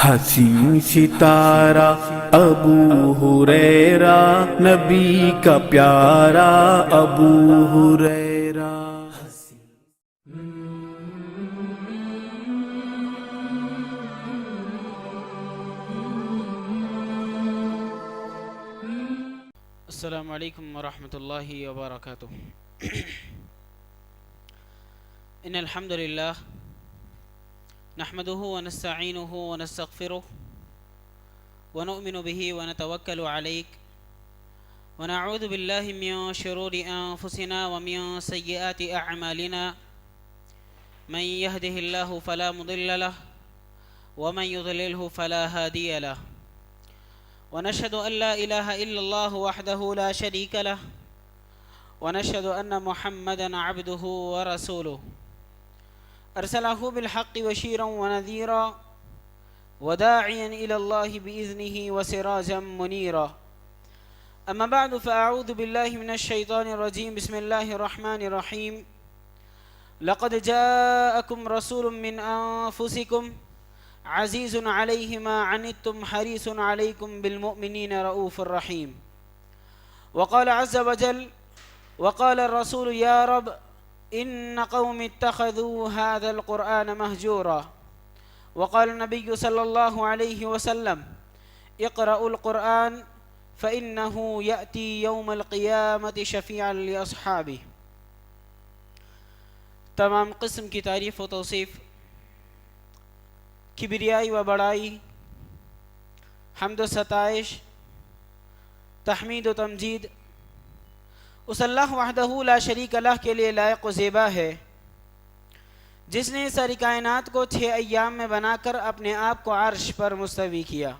حسین ستارہ ابو ہریرہ نبی کا پیارا ابو ہریرہ۔ السلام علیکم ورحمۃ اللہ وبرکاتہ۔ ان الحمد للہ نحمده ونستعینه ونستغفره ونؤمن به ونتوکل علیہ ونعوذ باللہ من شرور انفسنا ومن سیئات اعمالنا من يهده اللہ فلا مضل له ومن يضلله فلا هادی له ونشهد أن لا إله إلا الله وحده لا شريك له ونشهد أن محمدا عبده ورسوله أرسله بالحق بشيرا ونذيرا وداعيا إلى الله بإذنه وسراجا منيرا أما بعد فأعوذ بالله من الشيطان الرجيم بسم الله الرحمن الرحيم لقد جاءكم رسول من أنفسكم عزيز عليه ما عنتم حريص عليكم بالمؤمنين رؤوف رحيم وقال عز وجل وقال الرسول يا رب إن قوم اتخذوا هذا القرآن مهجورا وقال النبي صلى الله عليه وسلم اقرأوا القرآن فإنه يأتي يوم القيامة شفيعا لأصحابه۔ تمام قسم کی تعریف و توصیف، کبریائی و بڑائی، حمد و ستائش، تحمید و تمجید اس اللہ وحدہ لا شریک لہ کے لیے لائق و زیبا ہے، جس نے ساری کائنات کو 6 ایام میں بنا کر اپنے آپ کو عرش پر مستوی کیا۔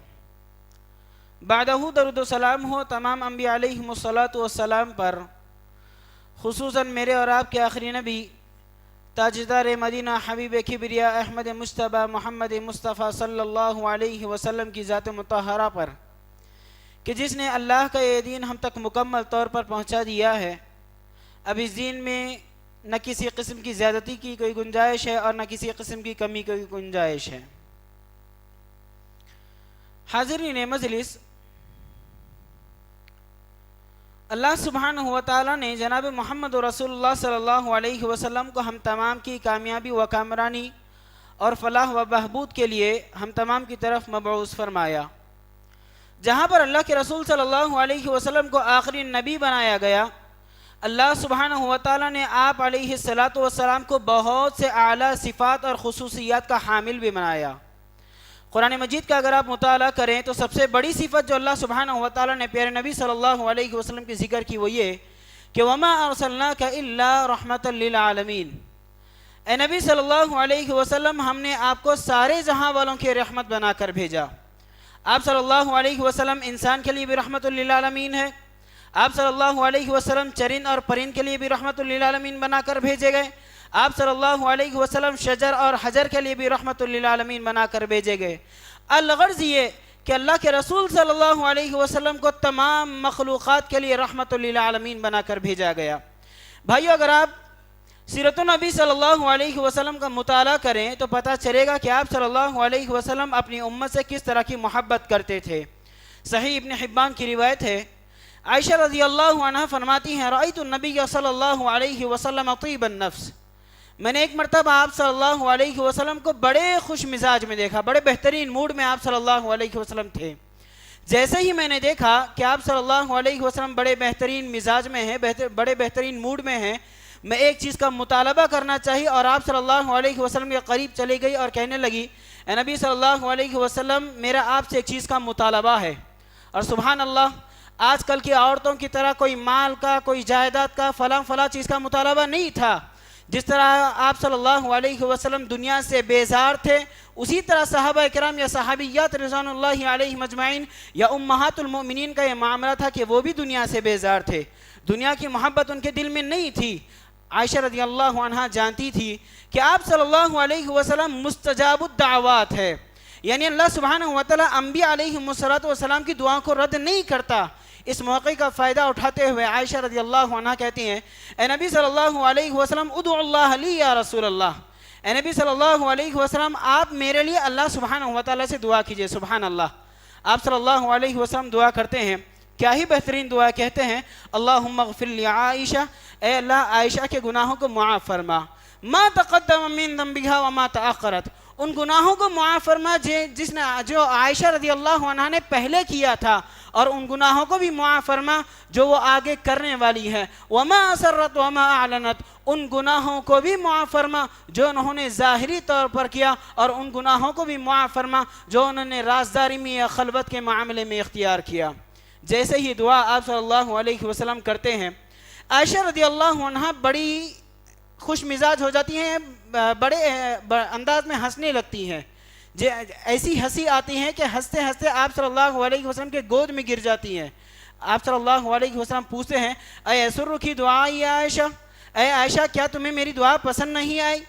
بعدہ درود و سلام ہو تمام انبیاء علیہم السلام پر، خصوصاً میرے اور آپ کے آخری نبی تاجدار مدینہ حبیب کبریا احمد مجتبیٰ محمد مصطفیٰ صلی اللہ علیہ وسلم کی ذات مطہرہ پر، کہ جس نے اللہ کا یہ دین ہم تک مکمل طور پر پہنچا دیا ہے۔ اب اس دین میں نہ کسی قسم کی زیادتی کی کوئی گنجائش ہے اور نہ کسی قسم کی کمی کی گنجائش ہے۔ حاضرین مجلس، اللہ سبحانہ و تعالیٰ نے جناب محمد رسول اللہ صلی اللہ علیہ وسلم کو ہم تمام کی کامیابی و کامرانی اور فلاح و بہبود کے لیے ہم تمام کی طرف مبعوث فرمایا۔ جہاں پر اللہ کے رسول صلی اللہ علیہ وسلم کو آخری نبی بنایا گیا، اللہ سبحانہ و تعالیٰ نے آپ علیہ السلام کو بہت سے اعلیٰ صفات اور خصوصیات کا حامل بھی بنایا۔ قرآن مجید کا اگر آپ مطالعہ کریں تو سب سے بڑی صفت جو اللہ سبحانہ و تعالیٰ نے پیارے نبی صلی اللہ علیہ وسلم کی ذکر کی وہ یہ کہ وَمَا أَرْسَلْنَاكَ إِلَّا رَحْمَةً لِّلْعَالَمِينَ، اے نبی صلی اللہ علیہ وسلم ہم نے آپ کو سارے جہاں والوں کی رحمت بنا کر بھیجا۔ آپ صلی اللہ علیہ وسلم انسان کے لیے بھی رحمت للعالمین ہے، آپ صلی اللہ علیہ وسلم چرند اور پرند کے لیے بھی رحمت للعالمین بنا کر بھیجے گئے، آپ صلی اللہ علیہ وسلم شجر اور حجر کے لیے بھی رحمت للعالمین بنا کر بھیجے گئے۔ الغرض یہ کہ اللہ کے رسول صلی اللہ علیہ وسلم کو تمام مخلوقات کے لیے رحمت للعالمین بنا کر بھیجا گیا۔ بھائیو، اگر آپ سیرت النبی صلی اللہ علیہ وسلم کا مطالعہ کریں تو پتہ چلے گا کہ آپ صلی اللہ علیہ وسلم اپنی امت سے کس طرح کی محبت کرتے تھے۔ صحیح ابن حبان کی روایت ہے، عائشہ رضی اللہ عنہ فرماتی ہیں رأیت النبی صلی اللہ علیہ وسلم طیب النفس، میں نے ایک مرتبہ آپ صلی اللہ علیہ وسلم کو بڑے خوش مزاج میں دیکھا، بڑے بہترین موڈ میں آپ صلی اللہ علیہ وسلم تھے۔ جیسے ہی میں نے دیکھا کہ آپ صلی اللہ علیہ وسلم بڑے بہترین مزاج میں ہیں، بڑے بہترین موڈ میں ہیں، میں ایک چیز کا مطالبہ کرنا چاہیے اور آپ صلی اللہ علیہ وسلم کے قریب چلی گئی اور کہنے لگی اے نبی صلی اللہ علیہ وسلم میرا آپ سے ایک چیز کا مطالبہ ہے۔ اور سبحان اللہ، آج کل کی عورتوں کی طرح کوئی مال کا، کوئی جائیداد کا، فلاں چیز کا مطالبہ نہیں تھا۔ جس طرح آپ صلی اللہ علیہ وسلم دنیا سے بیزار تھے، اسی طرح صحابہ اکرام یا صحابیات رضوان اللہ علیہ مجمعین یا امہات المؤمنین کا یہ معاملہ تھا کہ وہ بھی دنیا سے بیزار تھے، دنیا کی محبت ان کے دل میں نہیں تھی۔ عائشہ رضی اللہ عنہ جانتی تھی کہ آپ صلی اللہ علیہ وسلم مستجاب الدعوات ہے، یعنی اللہ سبحانہ وتعالی انبیاء علیہم السلام کی دعاؤں کو رد نہیں کرتا۔ اس موقع کا فائدہ اٹھاتے ہوئے عائشہ رضی اللہ عنہ کہتی ہیں اے نبی صلی اللہ علیہ وسلم ادعو اللہ لی یا رسول اللہ، اے نبی صلی اللہ علیہ وسلم آپ میرے لیے اللہ سبحانہ و تعالیٰ سے دعا کیجئے. سبحان اللہ. آپ صلی اللہ علیہ وسلم دعا کرتے ہیں, کیا ہی بہترین دعا کہتے ہیں, اللہم اغفر لی عائشہ, اے اللہ عائشہ کے گناہوں کو معاف فرما, ما تقدم من ذنبها وما تأخرت, ان گناہوں کو معاف فرما جو عائشہ رضی اللہ عنہ نے پہلے کیا تھا, اور ان گناہوں کو بھی معاف فرما جو وہ آگے کرنے والی ہے, وما اسرت وما اعلنت, ان گناہوں کو بھی معاف فرما جو انہوں نے ظاہری طور پر کیا, اور ان گناہوں کو بھی معاف فرما جو انہوں نے رازداری میں یا خلوت کے معاملے میں اختیار کیا. جیسے ہی دعا آپ صلی اللہ علیہ وسلم کرتے ہیں, عائشہ رضی اللہ عنہ بڑی خوش مزاج ہو جاتی ہیں, بڑے انداز میں ہنسنے لگتی ہیں. ایسی ہنسی آتی ہے کہ ہنستے ہنستے آپ صلی اللہ علیہ وسلم کے گود میں گر جاتی ہیں. آپ صلی اللہ علیہ وسلم پوچھتے ہیں, اے سرکی دعائی عائشہ, اے عائشہ کیا تمہیں میری دعا پسند نہیں آئی؟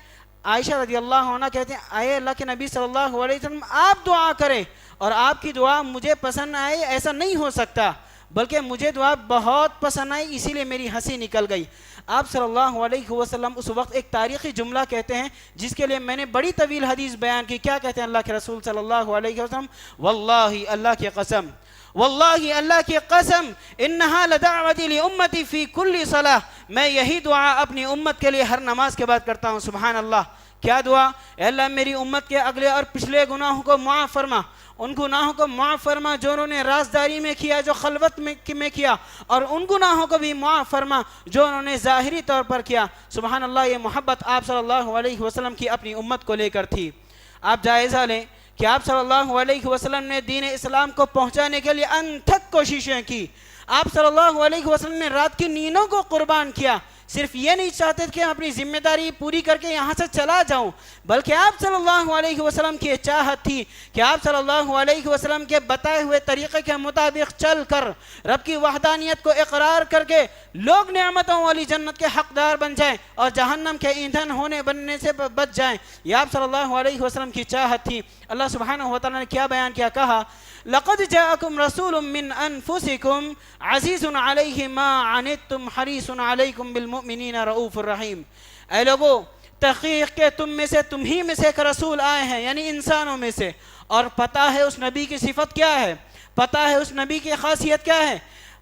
عائشہ رضی اللہ عنہ کہتے ہیں, اے اللہ کے نبی صلی اللہ علیہ وسلم آپ دعا کریں اور آپ کی دعا مجھے پسند آئے, ایسا نہیں ہو سکتا, بلکہ مجھے دعا بہت پسند آئی اسی لیے میری ہنسی نکل گئی. آپ صلی اللہ علیہ وسلم اس وقت ایک تاریخی جملہ کہتے ہیں جس کے لیے میں نے بڑی طویل حدیث بیان کی. کیا کہتے ہیں اللہ کے رسول صلی اللہ علیہ وسلم, واللہ اللہ کی قسم, واللہ اللہ کی قسم, انہا لدعوتی لامتی فی کل صلاح, میں یہی دعا اپنی امت کے لیے ہر نماز کے بعد کرتا ہوں. سبحان اللہ. کیا دعا؟ اے اللہ میری امت کے اگلے اور پچھلے گناہوں کو معاف فرما, ان گناہوں کو معاف فرما جو انہوں نے رازداری میں کیا, جو خلوت میں کیا, اور ان گناہوں کو بھی معاف فرما جو انہوں نے ظاہری طور پر کیا. سبحان اللہ. یہ محبت آپ صلی اللہ علیہ وسلم کی اپنی امت کو لے کر تھی. آپ جائزہ لیں کہ آپ صلی اللہ علیہ وسلم نے دین اسلام کو پہنچانے کے لیے انتھک کوششیں کی. آپ صلی اللہ علیہ وسلم نے رات کی نیندوں کو قربان کیا. صرف یہ نہیں چاہتے کہ اپنی ذمہ داری پوری کر کے یہاں سے چلا جاؤں, بلکہ آپ صلی اللہ علیہ وسلم کی چاہت تھی کہ آپ صلی اللہ علیہ وسلم کے بتائے ہوئے طریقے کے مطابق چل کر رب کی وحدانیت کو اقرار کر کے لوگ نعمتوں والی جنت کے حقدار بن جائیں اور جہنم کے ایندھن بننے سے بچ جائیں. یہ آپ صلی اللہ علیہ وسلم کی چاہت تھی. اللہ سبحانہ و تعالیٰ نے کیا بیان کیا, کہا لقد جاءکم رسول من انفسکم عزیز علیہ ما عنتم حریص علیکم بالمؤمنین رؤوف الرحیم. اے لوگو, تحقیق کہ تم ہی میں سے ایک رسول آئے ہیں, یعنی انسانوں میں سے, اور پتہ ہے اس نبی کی صفت کیا ہے, پتہ ہے اس نبی کی خاصیت کیا ہے.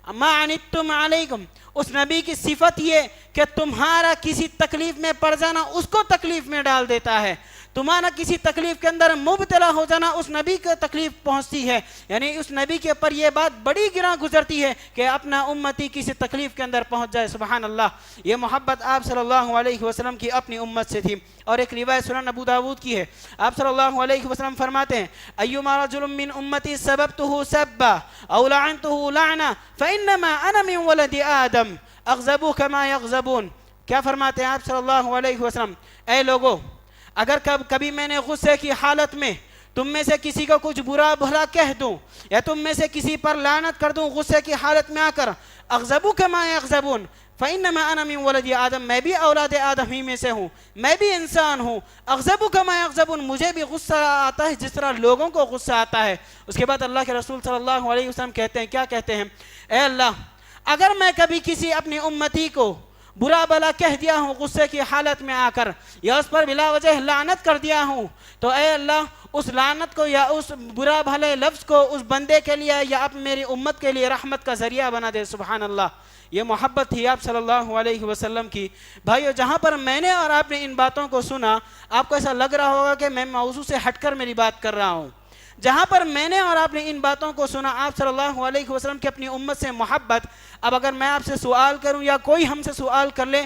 ما عنتم علیکم, اس نبی کی صفت یہ کہ تمہارا کسی تکلیف میں پڑ جانا اس کو تکلیف میں ڈال دیتا ہے, تمہارا کسی تکلیف کے اندر مبتلا ہو جانا اس نبی کو تکلیف پہنچتی ہے. یعنی اس نبی کے اوپر یہ بات بڑی گراں گزرتی ہے کہ اپنا امتی کسی تکلیف کے اندر پہنچ جائے. سبحان اللہ. یہ محبت آپ صلی اللہ علیہ وسلم کی اپنی امت سے تھی. اور ایک روایت سنن ابو داود کی ہے, آپ صلی اللہ علیہ وسلم فرماتے ہیں, ایما رجل من امتی سببته سبا او لعنته لعنه فانما انا من ولد آدم اغضبوا كما يغضبون. کیا فرماتے ہیں آپ صلی اللہ علیہ وسلم, اے لوگو, اگر کبھی میں نے غصے کی حالت میں تم میں سے کسی کو کچھ برا بھلا کہہ دوں یا تم میں سے کسی پر لعنت کر دوں غصے کی حالت میں آ کر, اغضبوا كما يغضبون فانما انا من ولد آدم, میں بھی اولاد آدم ہی میں سے ہوں, میں بھی انسان ہوں. اغضبوا كما يغضبون, مجھے بھی غصہ آتا ہے جس طرح لوگوں کو غصہ آتا ہے. اس کے بعد اللہ کے رسول صلی اللہ علیہ وسلم کہتے ہیں, کیا کہتے ہیں, اے اللہ, اگر میں کبھی کسی اپنی امتی کو برا بلا کہہ دیا ہوں غصے کی حالت میں آ کر, یا اس پر بلا وجہ لعنت کر دیا ہوں, تو اے اللہ اس لعنت کو یا اس برا بھلے لفظ کو اس بندے کے لیے یا میری امت کے لیے رحمت کا ذریعہ بنا دے. سبحان اللہ. یہ محبت تھی آپ صلی اللہ علیہ وسلم کی. بھائیو, جہاں پر میں نے اور آپ نے ان باتوں کو سنا, آپ کو ایسا لگ رہا ہوگا کہ میں موضوع سے ہٹ کر میری بات کر رہا ہوں. جہاں پر میں نے اور آپ نے ان باتوں کو سنا, آپ صلی اللہ علیہ وسلم کی اپنی امت سے محبت. اب اگر میں آپ سے سوال کروں یا کوئی ہم سے سوال کر لے,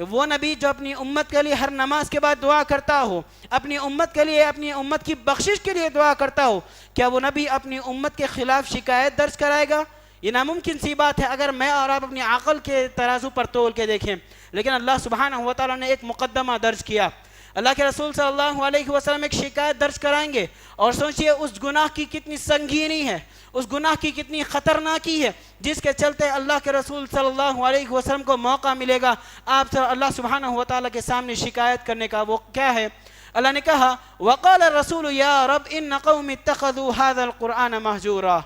وہ نبی جو اپنی امت کے لیے ہر نماز کے بعد دعا کرتا ہو, اپنی امت کے لیے, اپنی امت کی بخشش کے لیے دعا کرتا ہو, کیا وہ نبی اپنی امت کے خلاف شکایت درج کرائے گا؟ یہ ناممکن سی بات ہے اگر میں اور آپ اپنی عقل کے ترازو پر تول کے دیکھیں. لیکن اللہ سبحانہ و تعالیٰ نے ایک مقدمہ درج کیا. اللہ کے رسول صلی اللہ علیہ وسلم ایک شکایت درج کرائیں گے, اور سوچئے اس گناہ کی کتنی سنگینی ہے, اس گناہ کی کتنی خطرناکی ہے, جس کے چلتے اللہ کے رسول صلی اللہ علیہ وسلم کو موقع ملے گا آپ اللہ سبحانہ و تعالیٰ کے سامنے شکایت کرنے کا. وہ کیا ہے؟ اللہ نے کہا, وقال الرسول یا رب ان قوم اتخذوا هذا القرآن مہجورا.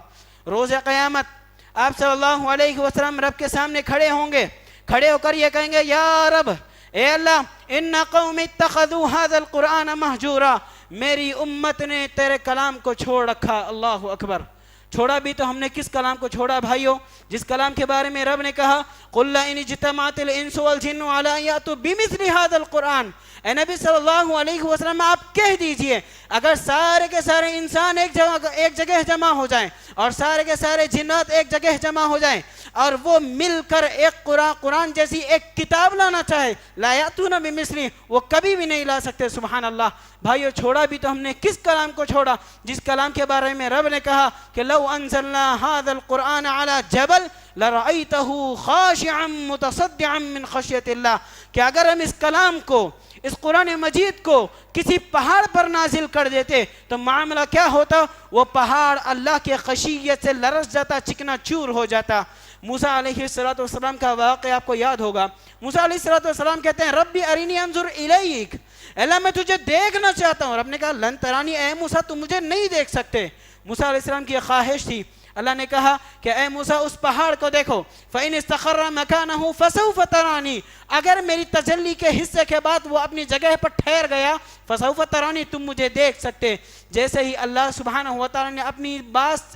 روز قیامت آپ صلی اللہ علیہ وسلم رب کے سامنے کھڑے ہوں گے, کھڑے ہو کر یہ کہیں گے, یا رب, اے اللہ ان قوم اتخذوا هذا القرآن مہجورا، میری امت نے تیرے کلام کو چھوڑ رکھا۔ اللہ اکبر۔ چھوڑا بھی تو ہم نے کس کلام کو چھوڑا بھائیو؟ جس کلام کے بارے میں رب نے کہا قُلْ لَئِنِ اجْتَمَعَتِ الْإِنسُ وَالْجِنُّ عَلَىٰ أَن يَأْتُوا بِمِثْلِ هَٰذَا الْقُرْآنِ، اے نبی صلی اللہ علیہ وسلم آپ کہہ دیجئے اگر سارے کے سارے انسان ایک جگہ جمع ہو جائیں اور سارے کے سارے جنات ایک جگہ جمع ہو جائیں اور وہ مل کر ایک قرآن جیسی ایک کتاب لانا چاہے، لا یاتون بمثلہ، وہ کبھی بھی نہیں لا سکتے۔ سبحان اللہ۔ بھائیو چھوڑا بھی تو ہم نے کس کلام کو چھوڑا؟ جس کلام کے بارے میں رب نے کہا کہ لو انزلنا هذا القرآن على جبل لرأيته خاشعا متصدعا من خشیت اللہ، کہ اگر ہم اس کلام کو، اس قرآن مجید کو کسی پہاڑ پر نازل کر دیتے تو معاملہ کیا ہوتا؟ وہ پہاڑ اللہ کے خشیت سے لرز جاتا، چکنا چور ہو جاتا۔ موسیٰ علیہ السلام کا واقعہ آپ کو یاد ہوگا۔ موسیٰ علیہ السلام کہتے ہیں ربی ارینی انظر الیک، اللہ میں تجھے دیکھنا چاہتا ہوں۔ رب نے کہا لن ترانی، اے موسیٰ تم مجھے نہیں دیکھ سکتے۔ موسیٰ علیہ السلام کی خواہش تھی۔ اللہ نے کہا کہ اے موسیٰ اس پہاڑ کو دیکھو، فَإِنِ اسْتَقَرَّ مَكَانَهُ فَسَوْفَ تَرَانِي، اگر میری تجلی کے حصے کے بعد وہ اپنی جگہ پر ٹھہر گیا، فَسَوْفَ تَرَانِي، تم مجھے دیکھ سکتے۔ جیسے ہی اللہ سبحانہ وتعالی نے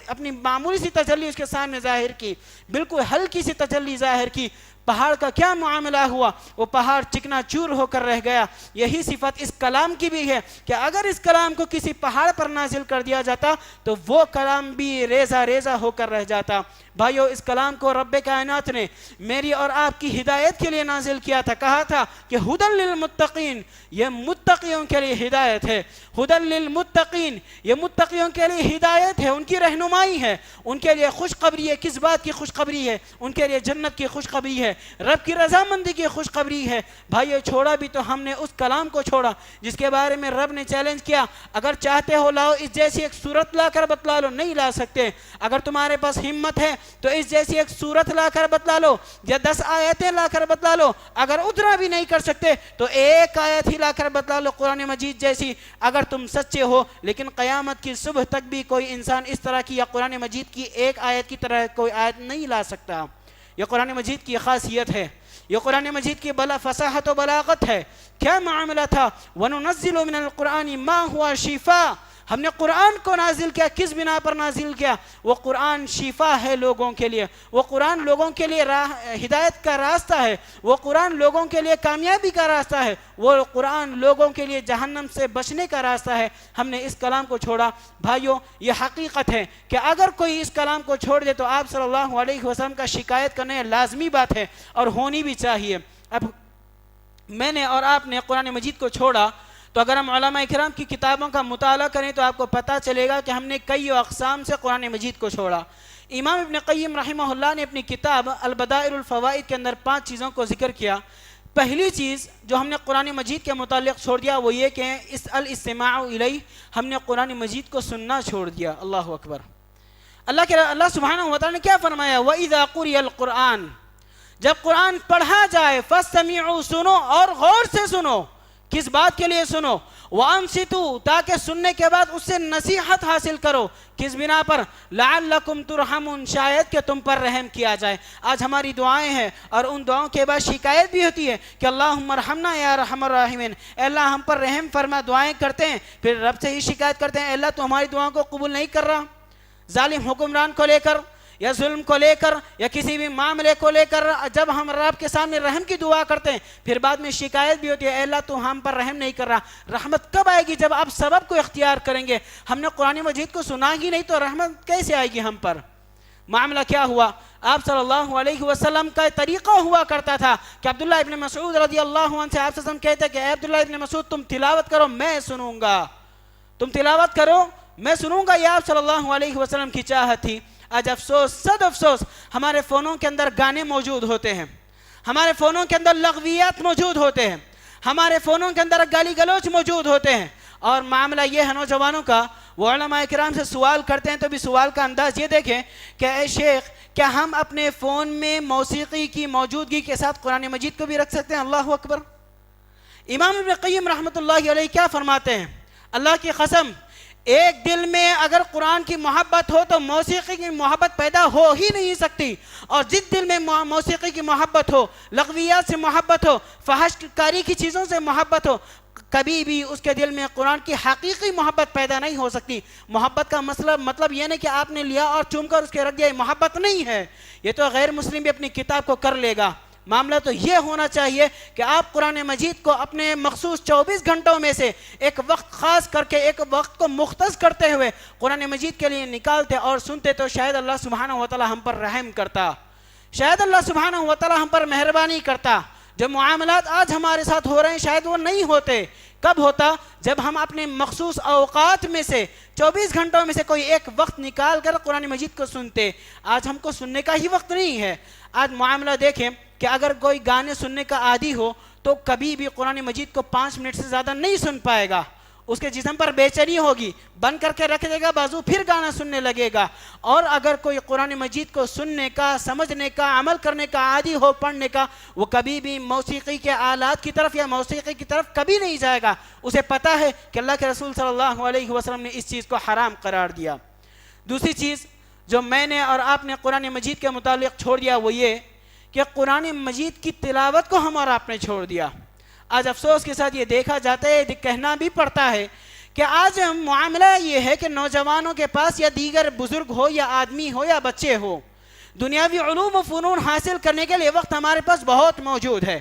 اپنی معمولی سی تجلی اس کے سامنے ظاہر کی، بالکل ہلکی سی تجلی ظاہر کی، پہاڑ کا کیا معاملہ ہوا؟ وہ پہاڑ چکنا چور ہو کر رہ گیا۔ یہی صفت اس کلام کی بھی ہے کہ اگر اس کلام کو کسی پہاڑ پر نازل کر دیا جاتا تو وہ کلام بھی ریزہ ریزہ ہو کر رہ جاتا۔ بھائیو اس کلام کو رب کائنات نے میری اور آپ کی ہدایت کے لیے نازل کیا تھا، کہا تھا کہ ہدی للمتقین، یہ متقیوں کے لیے ہدایت ہے۔ ہدی للمتقین، یہ متقیوں کے لیے ہدایت ہے، ان کی رہنمائی ہے، ان کے لیے خوشخبری ہے۔ کس بات کی خوشخبری ہے؟ ان کے لیے جنت کی خوشخبری ہے، رب کی رضامندی کی خوشخبری ہے۔ بھائیو چھوڑا بھی تو ہم نے اس کلام کو چھوڑا جس کے بارے میں رب نے چیلنج کیا، اگر چاہتے ہو لاؤ اس جیسی ایک صورت لا کر بتلا لو، نہیں لا سکتے۔ اگر تمہارے پاس ہمت ہے تو اس جیسی ایک صورت لا کر بتلا لو یا 10 آیتیں لا کر بتلا لو، اگر اتنا بھی نہیں کر سکتے تو ایک آیت ہی لا کر بتلا لو قرآن مجید جیسی، اگر تم سچے ہو۔ لیکن قیامت کی صبح تک بھی کوئی انسان اس طرح کی یا قرآن مجید کی ایک آیت کی طرح کوئی آیت نہیں لا سکتا۔ یہ قرآن مجید کی خاصیت ہے، یہ قرآن مجید کی فصاحت و بلاغت ہے۔ کیا معاملہ تھا؟ وَنُنَزِّلُ مِنَ الْقُرْآنِ مَا هُوَ شِفَاءٌ، ہم نے قرآن کو نازل کیا، کس بنا پر نازل کیا؟ وہ قرآن شفا ہے لوگوں کے لیے، وہ قرآن لوگوں کے لیے ہدایت کا راستہ ہے، وہ قرآن لوگوں کے لیے کامیابی کا راستہ ہے، وہ قرآن لوگوں کے لیے جہنم سے بچنے کا راستہ ہے۔ ہم نے اس کلام کو چھوڑا۔ بھائیو یہ حقیقت ہے کہ اگر کوئی اس کلام کو چھوڑ دے تو آپ صلی اللہ علیہ وسلم کا شکایت کرنا لازمی بات ہے اور ہونی بھی چاہیے۔ اب میں نے اور آپ نے قرآن مجید کو چھوڑا تو اگر ہم علماء کرام کی کتابوں کا مطالعہ کریں تو آپ کو پتہ چلے گا کہ ہم نے کئی اقسام سے قرآن مجید کو چھوڑا۔ امام ابن قیم رحمہ اللہ نے اپنی کتاب البدائل الفوائد کے اندر 5 چیزوں کو ذکر کیا۔ پہلی چیز جو ہم نے قرآن مجید کے متعلق چھوڑ دیا وہ یہ کہ الاستماع الیہ، ہم نے قرآن مجید کو سننا چھوڑ دیا۔ اللہ اکبر۔ اللہ سبحانہ وتعالی نے کیا فرمایا؟ وَإِذَا قُرِئَ الْقُرْآنُ، جب قرآن پڑھا جائے فَاسْتَمِعُوا، سنو اور غور سے سنو۔ کس بات کے لیے سنو؟ وَأَنصِتُوا، تاکہ سننے کے بعد اس سے نصیحت حاصل کرو۔ کس بنا پر؟ لَعَلَّكُمْ تُرْحَمُونَ، شاید کہ تم پر رحم کیا جائے۔ آج ہماری دعائیں ہیں اور ان دعاؤں کے بعد شکایت بھی ہوتی ہے کہ اللہم ارحمنا یا ارحم الراحمین، اے اللہ ہم پر رحم فرما۔ دعائیں کرتے ہیں پھر رب سے ہی شکایت کرتے ہیں، اے اللہ تو ہماری دعاؤں کو قبول نہیں کر رہا۔ ظالم حکمران کو لے کر یا ظلم کو لے کر یا کسی بھی معاملے کو لے کر جب ہم رب کے سامنے رحم کی دعا کرتے ہیں پھر بعد میں شکایت بھی ہوتی ہے، اے اللہ تو ہم پر رحم نہیں کر رہا۔ رحمت کب آئے گی؟ جب آپ سبب کو اختیار کریں گے۔ ہم نے قرآن مجید کو سنا ہی نہیں تو رحمت کیسے آئے گی ہم پر؟ معاملہ کیا ہوا؟ آپ صلی اللہ علیہ وسلم کا طریقہ ہوا کرتا تھا کہ عبداللہ ابن مسعود رضی اللہ عنہ سے آپ صلی اللہ علیہ وسلم کہتے کہ اے عبداللہ ابن مسعود تم تلاوت کرو میں سنوں گا، تم تلاوت کرو میں سنوں گا۔ یہ آپ صلی اللہ علیہ وسلم کی چاہت تھی۔ آج افسوس، صد افسوس، ہمارے فونوں کے اندر گانے موجود ہوتے ہیں، ہمارے فونوں کے اندر لغویات موجود ہوتے ہیں، ہمارے فونوں کے اندر گالی گلوچ موجود ہوتے ہیں۔ اور معاملہ یہ ہے نوجوانوں کا، وہ علماء کرام سے سوال کرتے ہیں تو بھی سوال کا انداز یہ دیکھیں کہ اے شیخ کیا ہم اپنے فون میں موسیقی کی موجودگی کے ساتھ قرآن مجید کو بھی رکھ سکتے ہیں؟ اللہ اکبر۔ امام ابن قیم رحمۃ اللہ علیہ کیا فرماتے ہیں؟ اللہ کی قسم ایک دل میں اگر قرآن کی محبت ہو تو موسیقی کی محبت پیدا ہو ہی نہیں سکتی، اور جس دل میں موسیقی کی محبت ہو، لغویات سے محبت ہو، فحش کاری کی چیزوں سے محبت ہو، کبھی بھی اس کے دل میں قرآن کی حقیقی محبت پیدا نہیں ہو سکتی۔ محبت کا مطلب یہ نہیں کہ آپ نے لیا اور چوم کر اس کے رکھ دیا، یہ محبت نہیں ہے۔ یہ تو غیر مسلم بھی اپنی کتاب کو کر لے گا۔ معاملہ تو یہ ہونا چاہیے کہ آپ قرآن مجید کو اپنے مخصوص 24 گھنٹوں میں سے ایک وقت خاص کر کے، ایک وقت کو مختص کرتے ہوئے قرآن مجید کے لیے نکالتے اور سنتے، تو شاید اللہ سبحانہ وتعالی ہم پر رحم کرتا، شاید اللہ سبحانہ وتعالی ہم پر مہربانی کرتا۔ جو معاملات آج ہمارے ساتھ ہو رہے ہیں شاید وہ نہیں ہوتے۔ کب ہوتا؟ جب ہم اپنے مخصوص اوقات میں سے 24 گھنٹوں میں سے کوئی ایک وقت نکال کر قرآن مجید کو سنتے۔ آج ہم کو سننے کا ہی وقت نہیں ہے۔ آج معاملہ دیکھیں کہ اگر کوئی گانے سننے کا عادی ہو تو کبھی بھی قرآن مجید کو 5 منٹ سے زیادہ نہیں سن پائے گا، اس کے جسم پر بے چینی ہوگی، بند کر کے رکھ دے گا بازو، پھر گانا سننے لگے گا۔ اور اگر کوئی قرآن مجید کو سننے کا، سمجھنے کا، عمل کرنے کا عادی ہو، پڑھنے کا، وہ کبھی بھی موسیقی کے آلات کی طرف یا موسیقی کی طرف کبھی نہیں جائے گا۔ اسے پتہ ہے کہ اللہ کے رسول صلی اللہ علیہ وسلم نے اس چیز کو حرام قرار دیا۔ دوسری چیز جو میں نے اور آپ نے قرآن مجید کے متعلق چھوڑ دیا وہ یہ کہ قرآن مجید کی تلاوت کو ہم اور آپ نے چھوڑ دیا۔ آج افسوس کے ساتھ یہ دیکھا جاتا ہے، کہنا بھی پڑتا ہے کہ آج معاملہ یہ ہے کہ نوجوانوں کے پاس یا دیگر بزرگ ہو یا آدمی ہو یا بچے ہو، دنیاوی علوم و فنون حاصل کرنے کے لیے وقت ہمارے پاس بہت موجود ہے۔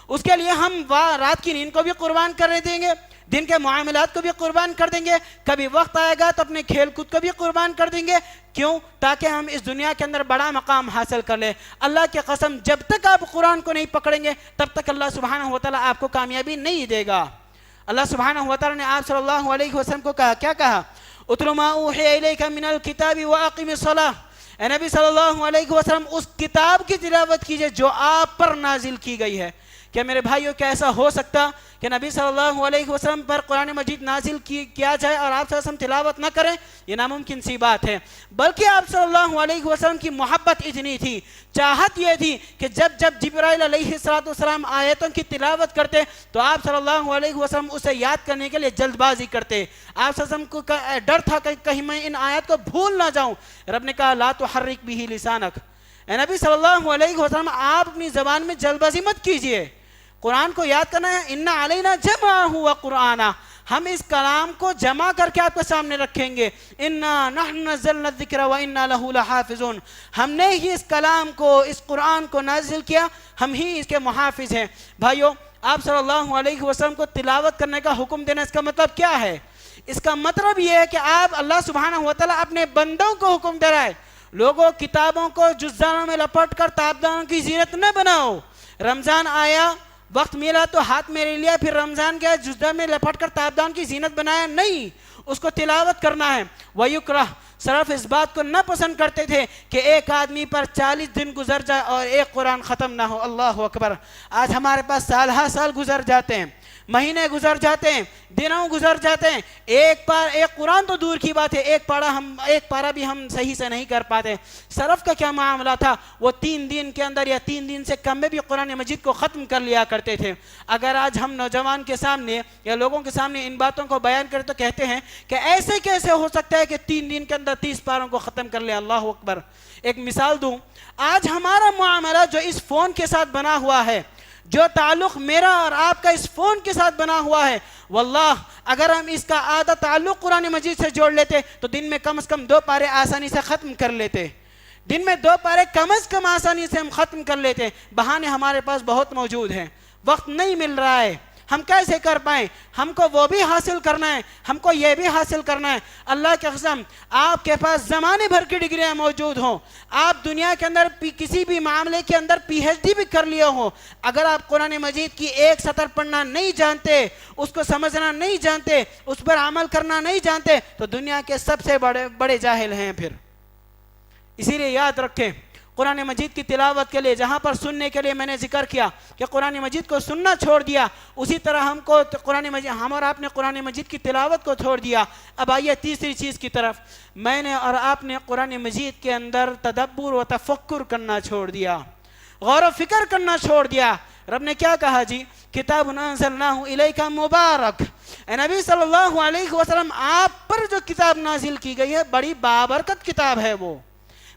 اس کے لیے ہم رات کی نیند کو بھی قربان کر دیں گے، دن کے معاملات کو بھی قربان کر دیں گے، کبھی وقت آئے گا تو اپنے کھیل کود کو بھی قربان کر دیں گے۔ کیوں؟ تاکہ ہم اس دنیا کے اندر بڑا مقام حاصل کر لیں۔ اللہ کی قسم جب تک آپ قرآن کو نہیں پکڑیں گے تب تک اللہ سبحانہ وتعالی آپ کو کامیابی نہیں دے گا۔ اللہ سبحانہ وتعالی نے آپ صلی اللہ علیہ وسلم کو کہا، کیا کہا؟ اتل ما اوحی الیک من الکتاب واقم الصلاۃ۔ اے نبی صلی اللہ علیہ وسلم اس کتاب کی تلاوت کیجئے جو آپ پر نازل کی گئی ہے۔ کیا میرے بھائیوں کیا ایسا ہو سکتا کہ نبی صلی اللہ علیہ وسلم پر قرآن مجید نازل کیا جائے اور آپ صلی اللہ علیہ وسلم تلاوت نہ کریں؟ یہ ناممکن سی بات ہے۔ بلکہ آپ صلی اللہ علیہ وسلم کی محبت اتنی تھی، چاہت یہ تھی کہ جب جبرائیل علیہ السلام آیتوں کی تلاوت کرتے تو آپ صلی اللہ علیہ وسلم اسے یاد کرنے کے لیے جلد بازی کرتے۔ آپ صلی اللہ علیہ وسلم کو ڈر تھا کہ کہیں میں ان آیات کو بھول نہ جاؤں۔ رب نے کہا لا تحرک بہ لسانک، اے نبی صلی اللہ علیہ وسلم آپ اپنی زبان میں جلد بازی مت کیجئے، قرآن کو یاد کرنا ہے۔ اِنَّ عَلَيْنَا جَمْعَهُ وَقُرْآنَهُ، ہم اس کلام کو جمع کر کے آپ کے سامنے رکھیں گے۔ اِنَّا نَحْنُ نَزَّلْنَا الذِّكْرَ وَإِنَّا لَهُ لَحَافِظُونَ، ہم نے ہی اس کلام کو، اس قرآن کو نازل کیا، ہم ہی اس کے محافظ ہیں۔ بھائیو، آپ صلی اللہ علیہ وسلم کو تلاوت کرنے کا حکم دینا، اس کا مطلب کیا ہے؟ اس کا مطلب یہ ہے کہ آپ اللہ سبحانہ وتعالی اپنے بندوں کو حکم دے رہا ہے، لوگوں کتابوں کو جزدانوں میں لپٹ کر تابدانوں کی زینت نہ بناؤ۔ رمضان آیا، وقت ملا تو ہاتھ میرے لیا، پھر رمضان گیا جزدان میں لپٹ کر تابدان کی زینت بنایا نہیں، اس کو تلاوت کرنا ہے۔ وَيُكْرَهُ، صرف اس بات کو نہ پسند کرتے تھے کہ ایک آدمی پر 40 دن گزر جائے اور ایک قرآن ختم نہ ہو۔ اللہ اکبر! آج ہمارے پاس سال ہر سال گزر جاتے ہیں، مہینے گزر جاتے ہیں، دنوں گزر جاتے ہیں، ایک قرآن تو دور کی بات ہے، ایک پارہ بھی ہم صحیح سے نہیں کر پاتے۔ سلف کا کیا معاملہ تھا؟ وہ 3 دن کے اندر یا 3 دن سے کم میں بھی قرآن مجید کو ختم کر لیا کرتے تھے۔ اگر آج ہم نوجوان کے سامنے یا لوگوں کے سامنے ان باتوں کو بیان کریں تو کہتے ہیں کہ ایسے کیسے ہو سکتا ہے کہ 3 دن کے اندر 30 پاروں کو ختم کر لیا۔ اللہ اکبر! ایک مثال دوں، آج ہمارا معاملہ جو اس فون کے ساتھ بنا ہوا ہے، جو تعلق میرا اور آپ کا اس فون کے ساتھ بنا ہوا ہے، واللہ اگر ہم اس کا آدھا تعلق قرآن مجید سے جوڑ لیتے تو دن میں کم از کم 2 پارے آسانی سے ختم کر لیتے، دن میں 2 پارے کم از کم آسانی سے ہم ختم کر لیتے۔ بہانے ہمارے پاس بہت موجود ہیں، وقت نہیں مل رہا ہے، ہم کیسے کر پائیں؟ ہم کو وہ بھی حاصل کرنا ہے، ہم کو یہ بھی حاصل کرنا ہے۔ اللہ کی قسم آپ کے پاس زمانے بھر کی ڈگریاں موجود ہوں، آپ دنیا کے اندر کسی بھی معاملے کے اندر PhD بھی کر لیے ہوں، اگر آپ قرآن مجید کی ایک سطر پڑھنا نہیں جانتے، اس کو سمجھنا نہیں جانتے، اس پر عمل کرنا نہیں جانتے تو دنیا کے سب سے بڑے جاہل ہیں پھر۔ اسی لیے یاد رکھیں، قرآن مجید کی تلاوت کے لیے جہاں پر سننے کے لیے میں نے ذکر کیا کہ قرآن مجید کو سننا چھوڑ دیا، اسی طرح ہم اور آپ نے قرآن مجید کی تلاوت کو چھوڑ دیا۔ اب آئیے تیسری چیز کی طرف، میں نے اور آپ نے قرآن مجید کے اندر تدبر و تفکر کرنا چھوڑ دیا، غور و فکر کرنا چھوڑ دیا۔ رب نے کیا کہا جی؟ کتاب انزلناہ الیک مبارک، اے نبی صلی اللہ علیہ وسلم آپ پر جو کتاب نازل کی گئی ہے بڑی بابرکت کتاب ہے، وہ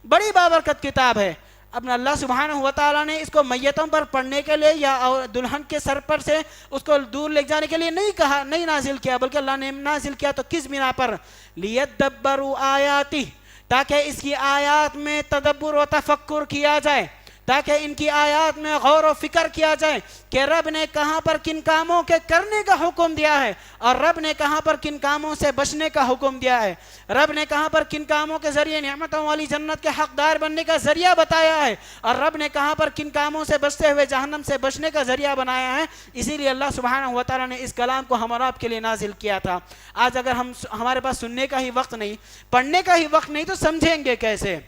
بڑی بابرکت کتاب ہے۔ اب اللہ سبحانہ وتعالیٰ نے اس کو میتوں پر پڑھنے کے لیے یا دلہن کے سر پر سے اس کو دور لے جانے کے لیے نہیں کہا، نہیں نازل کیا، بلکہ اللہ نے نازل کیا تو کس بنا پر؟ لیدبروا آیاتہ، تاکہ اس کی آیات میں تدبر و تفکر کیا جائے، تاکہ ان کی آیات میں غور و فکر کیا جائے کہ رب نے کہاں پر کن کاموں کے کرنے کا حکم دیا ہے، اور رب نے کہاں پر کن کاموں سے بچنے کا حکم دیا ہے، رب نے کہاں پر کن کاموں کے ذریعے نعمتوں والی جنت کے حقدار بننے کا ذریعہ بتایا ہے، اور رب نے کہاں پر کن کاموں سے بچتے ہوئے جہنم سے بچنے کا ذریعہ بنایا ہے۔ اسی لیے اللہ سبحانہ وتعالیٰ نے اس کلام کو ہم اور آپ کے لیے نازل کیا تھا۔ آج اگر ہمارے پاس سننے کا ہی وقت نہیں، پڑھنے کا ہی وقت نہیں، تو سمجھیں گے کیسے؟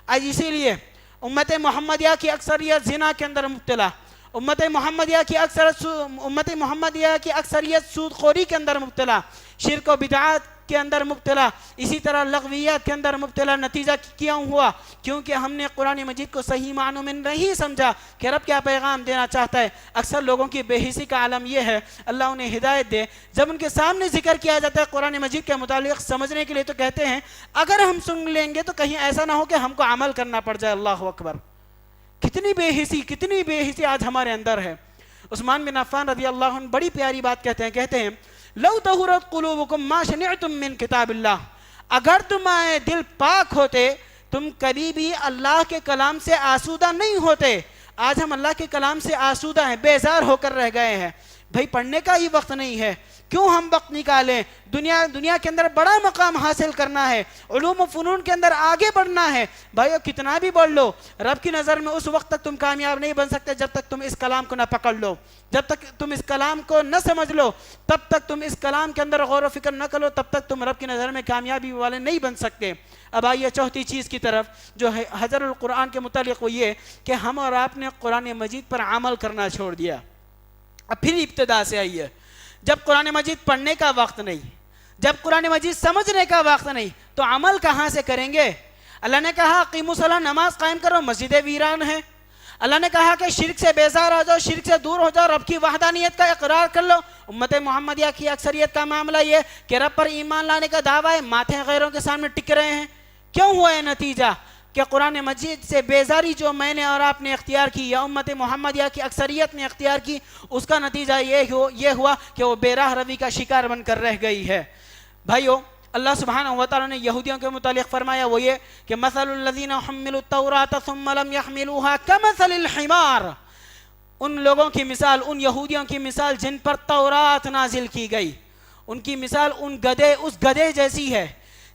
آج اسی لیے امت محمدیہ کی اکثریت زنا کے اندر مبتلا، امت محمدیہ کی اکثریت سود خوری کے اندر مبتلا، شرک و بدعات کے اندر مبتلا، اسی طرح لغویات کے اندر مبتلا۔ نتیجہ کیوں ہوا؟ کیونکہ ہم نے قرآن مجید کو صحیح معنوں میں نہیں سمجھا کہ رب کیا پیغام دینا چاہتا ہے۔ اکثر لوگوں کی بے حسی کا عالم یہ ہے، اللہ انہیں ہدایت دے، جب ان کے سامنے ذکر کیا جاتا ہے قرآن مجید کے متعلق سمجھنے کے لیے تو کہتے ہیں اگر ہم سن لیں گے تو کہیں ایسا نہ ہو کہ ہم کو عمل کرنا پڑ جائے۔ اللہ اکبر! کتنی بے حسی آج ہمارے اندر ہے۔ عثمان بن عفان رضی اللہ عنہ بڑی پیاری بات کہتے ہیں لو طہرت قلوبکم ما شنعتم من کتاب اللہ، اگر تمہارے دل پاک ہوتے تم کبھی بھی اللہ کے کلام سے آسودہ نہیں ہوتے۔ آج ہم اللہ کے کلام سے آسودہ ہیں، بیزار ہو کر رہ گئے ہیں۔ بھائی پڑھنے کا ہی وقت نہیں ہے، کیوں ہم وقت نکالیں؟ دنیا کے اندر بڑا مقام حاصل کرنا ہے، علوم و فنون کے اندر آگے بڑھنا ہے۔ بھائیو کتنا بھی بڑھ لو، رب کی نظر میں اس وقت تک تم کامیاب نہیں بن سکتے جب تک تم اس کلام کو نہ پکڑ لو، جب تک تم اس کلام کو نہ سمجھ لو، تب تک تم اس کلام کے اندر غور و فکر نہ کرو، تب تک تم رب کی نظر میں کامیابی والے نہیں بن سکتے۔ اب آئیے چوتھی چیز کی طرف جو ہے حضر القرآن کے متعلق، وہ یہ کہ ہم اور آپ نے قرآن مجید پر عمل کرنا چھوڑ دیا۔ اب پھر ابتدا سے آئیے، جب قرآن مجید پڑھنے کا وقت نہیں، جب قرآن مجید سمجھنے کا وقت نہیں، تو عمل کہاں سے کریں گے؟ اللہ نے کہا اقیموا الصلاۃ، نماز قائم کرو، مسجدیں ویران ہیں۔ اللہ نے کہا کہ شرک سے بیزار ہو جاؤ، شرک سے دور ہو جاؤ، رب کی وحدانیت کا اقرار کر لو۔ امت محمدیہ کی اکثریت کا معاملہ یہ کہ رب پر ایمان لانے کا دعویٰ ہے، ماتھے غیروں کے سامنے ٹک رہے ہیں۔ کیوں ہوا ہے نتیجہ؟ کہ قرآن مجید سے بیزاری جو میں نے اور آپ نے اختیار کی یا امت محمدیہ کی اکثریت نے اختیار کی، اس کا نتیجہ یہ ہوا کہ وہ بے راہ روی کا شکار بن کر رہ گئی ہے۔ بھائیو اللہ سبحانہ وتعالیٰ نے یہودیوں کے متعلق فرمایا وہ یہ کہ مثل الذین حملوا التوراۃ ثم لم یحملوها کمثل الحمار، ان لوگوں کی مثال، ان یہودیوں کی مثال جن پر تورات نازل کی گئی، ان کی مثال اس گدھے جیسی ہے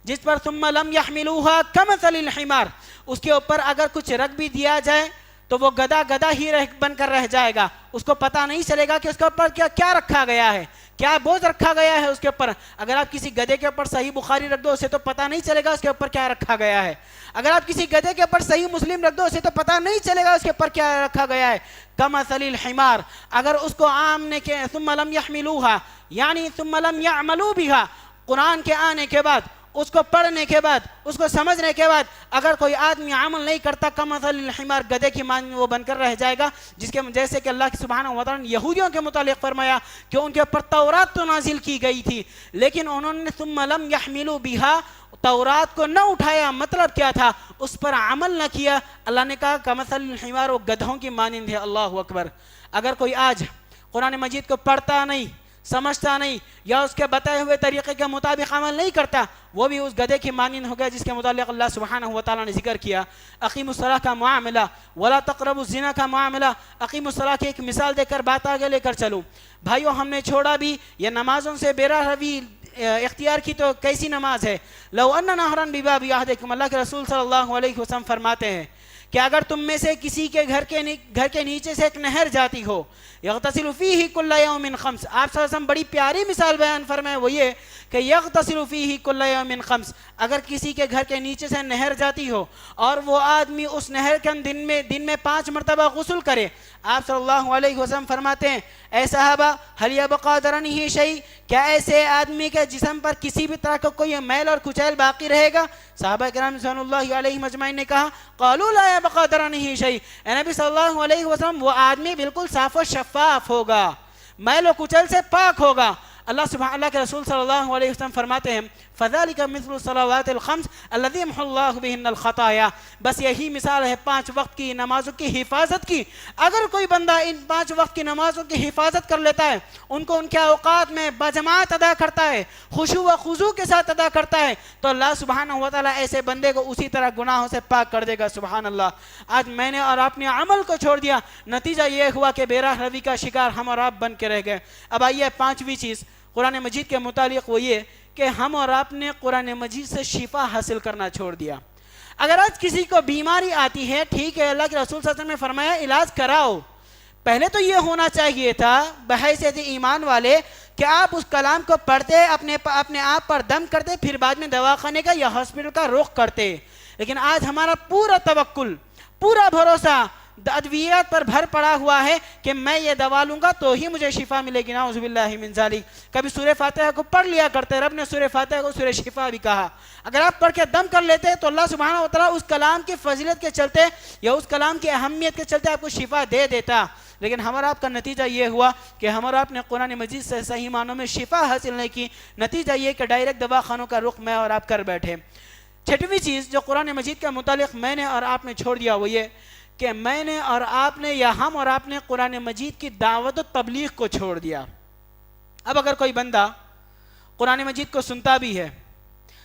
جس پر ثم لم یحملوها کمثل الحمار، اس کے اوپر اگر کچھ رکھ بھی دیا جائے تو وہ گدھا ہی بن کر رہ جائے گا، اس کو پتہ نہیں چلے گا کہ اس کے اوپر کیا رکھا گیا ہے، کیا بوجھ رکھا گیا ہے اس کے اوپر۔ اگر آپ کسی گدھے کے اوپر صحیح بخاری رکھ دو اسے تو پتہ نہیں چلے گا اس کے اوپر کیا رکھا گیا ہے، اگر آپ کسی گدھے کے اوپر صحیح مسلم رکھ دو اسے تو پتہ نہیں چلے گا اس کے اوپر کیا رکھا گیا ہے۔ کمثل الحمار، اگر اس کو عام نے کہ ثم لم یحملوها یعنی ثم لم یعملوا بها، قرآن کے آنے کے بعد، اس کو پڑھنے کے بعد، اس کو سمجھنے کے بعد اگر کوئی آدمی عمل نہیں کرتا، کمثل الحمار، گدھے کی مانند وہ بن کر رہ جائے گا، جیسے کہ اللہ سبحانہ وتعالیٰ نے یہودیوں کے متعلق فرمایا کہ ان کے اوپر تورات تو نازل کی گئی تھی لیکن انہوں نے ثم لم یحملوا بها، تورات کو نہ اٹھایا، مطلب کیا تھا؟ اس پر عمل نہ کیا۔ اللہ نے کہا کمثل الحمار، وہ گدھوں کی مانند ہے۔ اللہ اکبر! اگر کوئی آج قرآن مجید کو پڑھتا نہیں، سمجھتا نہیں، یا اس کے بتائے ہوئے طریقے کے مطابق عمل نہیں کرتا، وہ بھی اس گدھے کی مانند ہو گیا جس کے متعلق اللہ سبحانہ وتعالیٰ نے ذکر کیا۔ اقیم الصلاۃ کا معاملہ، ولا تقربوا الزنا کا معاملہ، اقیم الصلاۃ کی ایک مثال دے کر بات آگے لے کر چلوں۔ بھائیو ہم نے چھوڑا بھی یہ نمازوں سے بے راہ روی اختیار کی تو کیسی نماز ہے؟ لو ان نہرا بباب احدکم، اللہ کے رسول صلی اللہ علیہ وسلم فرماتے ہیں کہ اگر تم میں سے کسی کے گھر کے نیچے سے ایک نہر جاتی ہو، یغتسل فیہ کل یوم خمس، آپ صلی اللہ علیہ وسلم بڑی پیاری مثال بیان فرمائے وہ یہ کہ یغتسل فیہ کل یوم خمس، اگر کسی کے گھر کے نیچے سے نہر جاتی ہو اور وہ آدمی اس نہر کے دن میں 5 مرتبہ غسل کرے، آپ صلی اللہ علیہ وسلم فرماتے ہیں اے صحابہ هل یبقى درنہ شیء، کیا ایسے آدمی کے جسم پر کسی بھی طرح کا کوئی میل اور کچیل باقی رہے گا؟ صحابہ کرام رضوان اللہ علیہم اجمعین نے کہا قالوا لا يبقى درنه شيء. اے نبی صلی اللہ علیہ وسلم وہ آدمی بالکل صاف و شفاف ہوگا، میل و کچل سے پاک ہوگا. اللہ کے رسول صلی اللہ علیہ وسلم فرماتے ہیں فَذَلِكَ مِثْلُ الصَّلَوَاتِ الْخَمْسِ الَّذِي يَمْحُو اللَّهُ بِهِنَّ الْخَطَايَا. بس یہی مثال ہے 5 وقت کی نمازوں کی حفاظت کی. اگر کوئی بندہ ان 5 وقت کی نمازوں کی حفاظت کر لیتا ہے، ان کو ان کے اوقات میں بجماعت ادا کرتا ہے، خشوع و خضوع کے ساتھ ادا کرتا ہے، تو اللہ سبحانہ وتعالی ایسے بندے کو اسی طرح گناہوں سے پاک کر دے گا. سبحان اللہ. آج میں نے اور آپ نے عمل کو چھوڑ دیا، نتیجہ یہ ہوا کہ بے راہ روی کا شکار ہم اور آپ بن کے رہ گئے. اب آئیے 5ویں چیز قرآن مجید کے متعلق وہ یہ کہ ہم اور آپ نے قرآن مجید سے شفا حاصل کرنا چھوڑ دیا. اگر آج کسی کو بیماری آتی ہے، ٹھیک ہے، اللہ کے رسول صلی اللہ علیہ وسلم نے فرمایا علاج کراؤ. پہلے تو یہ ہونا چاہیے تھا بحیثیت ایمان والے کہ آپ اس کلام کو پڑھتے، اپنے آپ پر دم کرتے، پھر بعد میں دواخانے کا یا ہاسپٹل کا رخ کرتے. لیکن آج ہمارا پورا توکل، پورا بھروسہ ادویات پر بھر پڑا ہوا ہے کہ میں یہ دوا لوں گا تو ہی مجھے شفا ملے گی. نعوذ باللہ من ذالک. کبھی سورہ فاتحہ کو پڑھ لیا کرتے، رب نے سورہ فاتحہ کو سورہ شفا بھی کہا. اگر آپ پڑھ کے دم کر لیتے تو اللہ سبحانہ وتعالی اس کلام کی فضیلت کے چلتے یا اس کلام کی اہمیت کے چلتے آپ کو شفا دے دیتا. لیکن ہمارا آپ کا نتیجہ یہ ہوا کہ ہمارا آپ نے قرآن مجید سے صحیح معنوں میں شفا حاصل نہیں کی. نتیجہ یہ کہ ڈائریکٹ دواخانوں کا رخ میں اور آپ کر بیٹھے. 6ویں چیز جو قرآن مجید کے متعلق میں نے اور آپ نے چھوڑ دیا وہ یہ کہ میں نے اور آپ نے یا ہم اور آپ نے قرآن مجید کی دعوت و تبلیغ کو چھوڑ دیا. اب اگر کوئی بندہ قرآن مجید کو سنتا بھی ہے،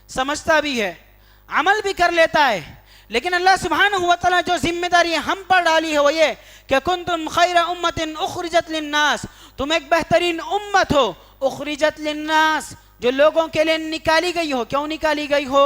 سمجھتا بھی ہے، عمل بھی کر لیتا ہے، لیکن اللہ سبحانہ وتعالی جو ذمہ داری ہم پر ڈالی ہے وہ یہ کہ کنتم خیر امت اخرجت للناس، تم ایک بہترین امت ہو، اخرجت للناس، جو لوگوں کے لیے نکالی گئی ہو. کیوں نکالی گئی ہو؟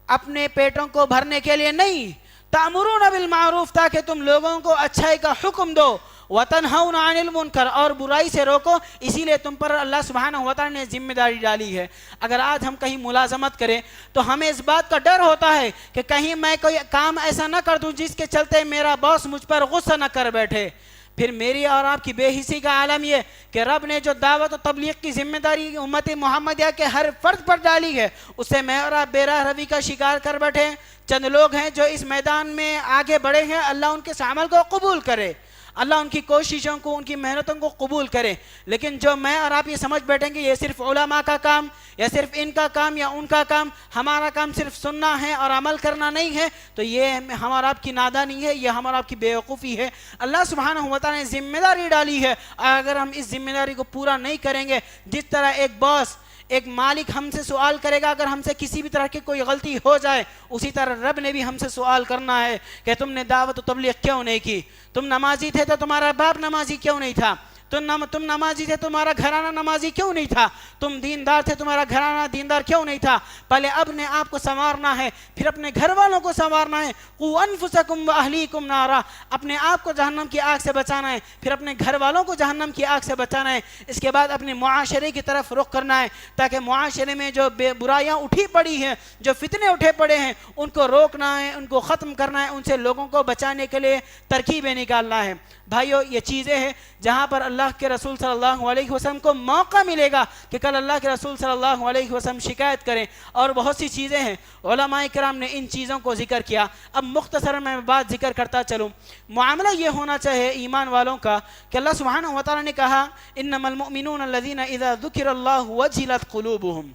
اپنے پیٹوں کو بھرنے کے لیے نہیں. تأمرون بالمعروف، تاکہ تم لوگوں کو اچھائی کا حکم دو، وتنہون عن المنکر، اور برائی سے روکو. اسی لیے تم پر اللہ سبحانہ وتعالی نے ذمہ داری ڈالی ہے. اگر آج ہم کہیں ملازمت کریں تو ہمیں اس بات کا ڈر ہوتا ہے کہ کہیں میں کوئی کام ایسا نہ کر دوں جس کے چلتے میرا باس مجھ پر غصہ نہ کر بیٹھے. پھر میری اور آپ کی بے حسی کا عالم یہ کہ رب نے جو دعوت و تبلیغ کی ذمہ داری امت محمدیہ کے ہر فرد پر ڈالی ہے، اس سے میں اور آپ بے راہ روی کا شکار کر بیٹھے. چند لوگ ہیں جو اس میدان میں آگے بڑھے ہیں، اللہ ان کے عمل کو قبول کرے، اللہ ان کی کوششوں کو، ان کی محنتوں کو قبول کرے. لیکن جو میں اور آپ یہ سمجھ بیٹھیں گے یہ صرف علماء کا کام یا صرف ان کا کام یا ان کا کام، ہمارا کام صرف سننا ہے اور عمل کرنا نہیں ہے، تو یہ ہمارا آپ کی نادانی ہے، یہ ہمارا آپ کی بے وقوفی ہے. اللہ سبحانہ وتعالی نے ذمہ داری ڈالی ہے، اگر ہم اس ذمہ داری کو پورا نہیں کریں گے، جس طرح ایک باس، ایک مالک ہم سے سوال کرے گا اگر ہم سے کسی بھی طرح کی کوئی غلطی ہو جائے، اسی طرح رب نے بھی ہم سے سوال کرنا ہے کہ تم نے دعوت و تبلیغ کیوں نہیں کی؟ تم نمازی تھے تو تمہارا باپ نمازی کیوں نہیں تھا؟ تم نمازی تھے تمہارا گھرانہ نمازی کیوں نہیں تھا؟ تم دیندار تھے تمہارا گھرانہ دیندار کیوں نہیں تھا؟ پہلے اپنے آپ کو سنوارنا ہے، پھر اپنے گھر والوں کو سنوارنا ہے. قوا انفسکم واہلیکم نارا، اپنے آپ کو جہنم کی آگ سے بچانا ہے، پھر اپنے گھر والوں کو جہنم کی آگ سے بچانا ہے. اس کے بعد اپنے معاشرے کی طرف رخ کرنا ہے تاکہ معاشرے میں جو برائیاں اٹھی پڑی ہیں، جو فتنے اٹھے پڑے ہیں، ان کو روکنا ہے، ان کو ختم کرنا ہے، ان سے لوگوں کو بچانے کے لیے ترکیبیں نکالنا ہے. بھائیو، یہ چیزیں ہیں جہاں پر اللہ کے رسول صلی اللہ علیہ وسلم کو موقع ملے گا کہ کل اللہ کے رسول صلی اللہ علیہ وسلم شکایت کریں. اور بہت سی چیزیں ہیں، علماء کرام نے ان چیزوں کو ذکر کیا. اب مختصر میں بات ذکر کرتا چلوں. معاملہ یہ ہونا چاہے ایمان والوں کا کہ اللہ سبحانہ وتعالی نے کہا انما المؤمنون الذین اذا ذکر اللہ وجلت قلوبهم،